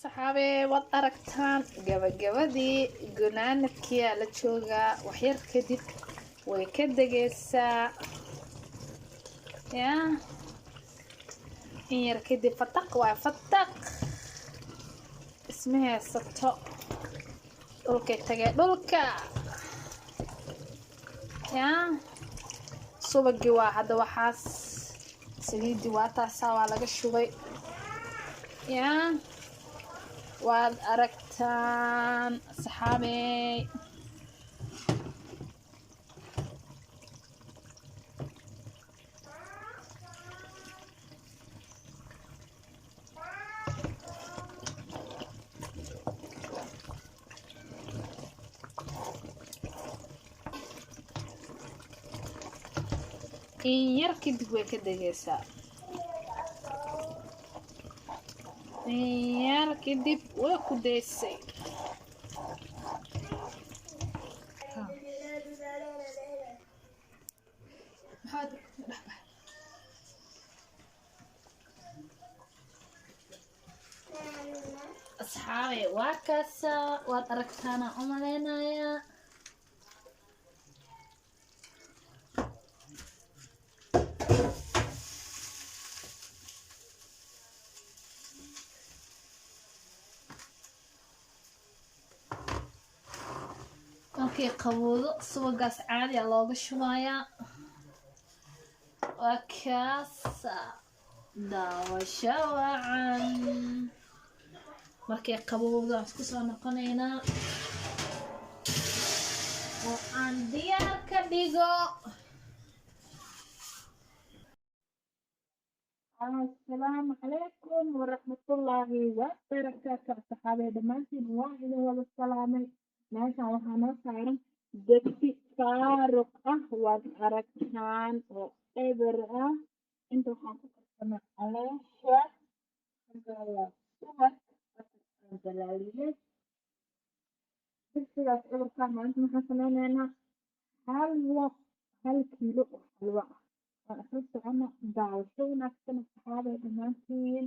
saxaabe waad aragtaan gabagabadii gunaanadkiyaa la joogaa waxyar kadib way ka degaysaa yaa in yar kadib fataq waa fataq isma haysato dhulkay tagee dhulka yaa subagii waa hadda waxaas saliidii waa taasaa waa laga shubay yaa waad aragtaan saxaabey in yar kadib way ka degaysaa in yar kadib way ku daysay asxaabe waa kaasa waad aragtaana u malaynayaa markay qaboodo subagaas caadi a looga shubayaa waa kaasa daawasho wacan markay qaboodo aan isku soo noqonaynaa oo aan diyaar ka dhigo assalaamu calaykum waraxmatullaahi wabarakaatu saxaabey dhammaantiin waa idin wada salaamay meeshaan waxaa noo saaran degsi faaruq ah waad aragtaan oo eber ah inta waxaan ku karsanaa caleesha waa subag aan dalaaliyey degsigaas eberkaa maanta maxaan sameyneynaa hal kiilo oo xalwo ah waan isla socono daawasho wanaagsan saxaabey dhammaantiin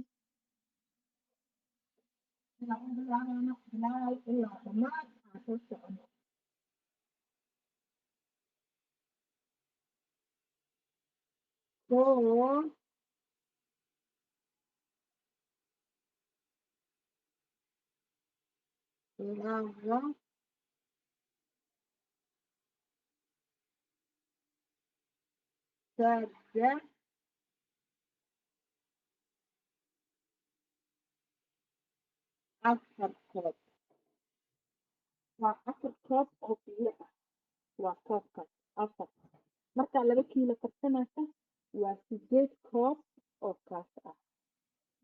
ilaa u bilaabeyno bilaal ilaa dhammaan aan isla socono koo laba saddex afar koob waa 4 koob oo biyo ah waa koobkaas 4 markaa 2 kiilo karsanaysa waa 8 koob oo kaas ah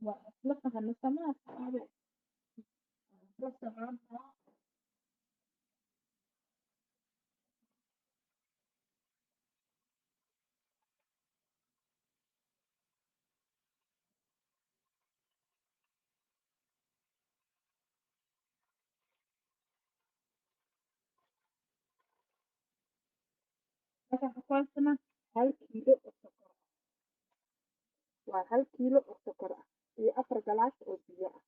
waa isla fahano samaa saxaabe isla soconaa markaa xafaasana 1 kiilo oo sokor ah waa 1 kiilo oo sokor ah iyo 4 galaas oo biyo ah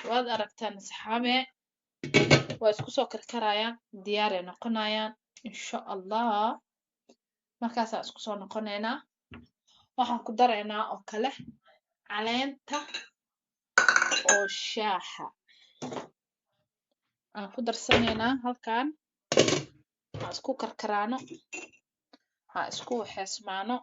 waad aragtaan saxaabe waa isku soo karkarayaan diyaar ay noqonayaan insha allah markaasaan isku soo noqonaynaa waxaan ku daraynaa oo kale caleenta oo shaaha aan ku darsanaynaa halkan aan isku karkaraano aan isku waxeysmaano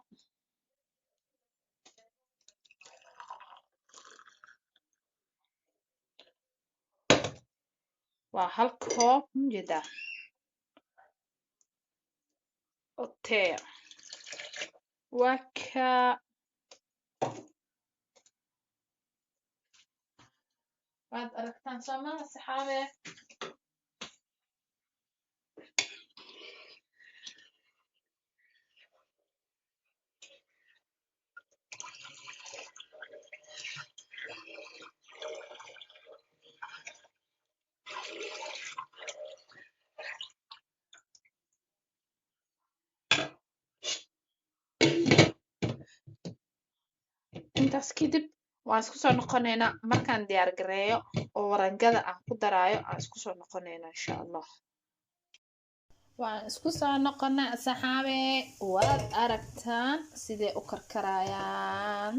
waa 1 koob mujeda oo tee waa ka waad aragtaan soomaa saxaabe intaas kadib waan isku soo noqonaynaa markaan diyaar gareeyo oo warangada aan ku daraayo aan isku soo noqonaynaa insha allah. waan isku soo noqonay asxaabe, waad aragtaan sidee u karkarayaan.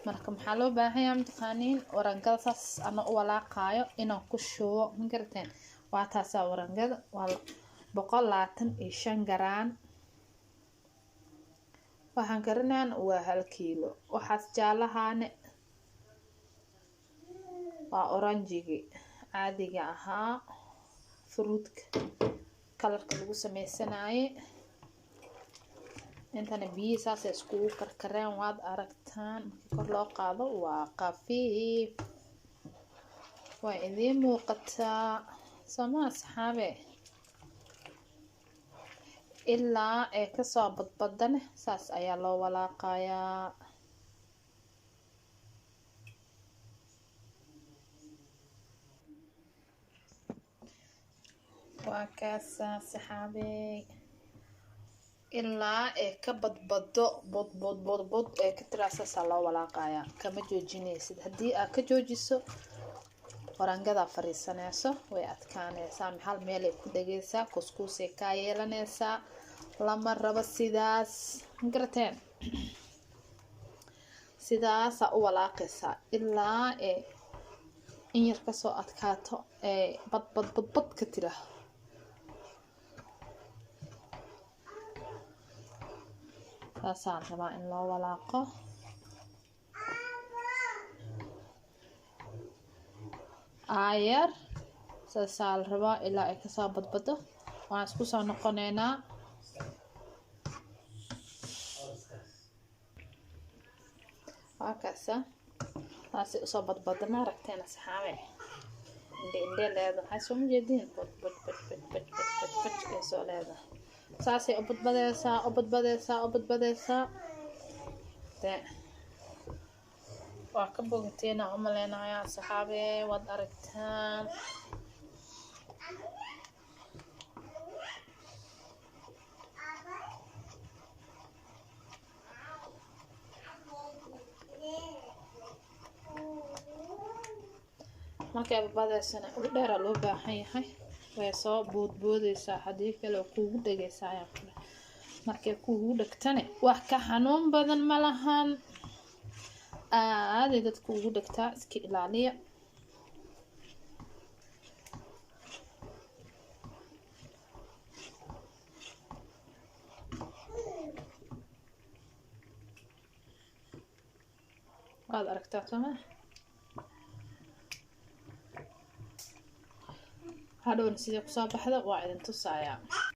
marka maxaa loo baahan yahay mataqaaniin warangada saas ana u walaaqaayo inaan ku shubo ma garateen. waa taasaa warangada waa 125 garaan. waxaan karinaan waa 1 kiilo. waxaas jaalahaane waa oranjigi caadiga ahaa fruitka kalarka lagu sameysanaayay. intana biyo saas iskugu karkareen waad aragtaan. markii kor loo qaado waa qafiif, waa idiin muuqataa sama asxaabe. ilaa ay kasoo badbadane saas ayaa loo walaaqayaa. waa kaasa asxaabe ilaa ay ka badbado bod ee ka tiraa saas loo walaaqayaa. kama joojinaysid, haddii aad ka joojiso warangada fariisanayso way adkaanaysaa, hal meel ay ku dhagaysaa, kuskuusay kaa yeelanaysaa. lama rabo sidaas ma garateen. sidaasaa u walaaqaysaa ilaa ee in yar kasoo adkaato ee badbad ka tira. saasaan rabaa in loo walaaqo. aayar saasaa la rabaa ilaa ay kasoo badbado. waan isku soo noqonaynaa. waa kaasa saasay usoo badbadana aragteen asxaabe. indhe leedahay soo ma jeedin bad ay soo leedahay. saasay u badbadaysaa dee waa ka bogateena u maleynayaa asxaabe, waad aragtaan. markay badbadaysana u dheera loo baahan yahay, way soo boodboodaysaa haddii kale kuugu dhagaysaa ayaan kule. markay kuugu dhagtane wax ka xanuun badan ma lahan. aaday dadku ugu dhagtaa, iska ilaaliya. waad aragtaa soma. hadhowna sidee kusoo baxda waa idin tusayaa.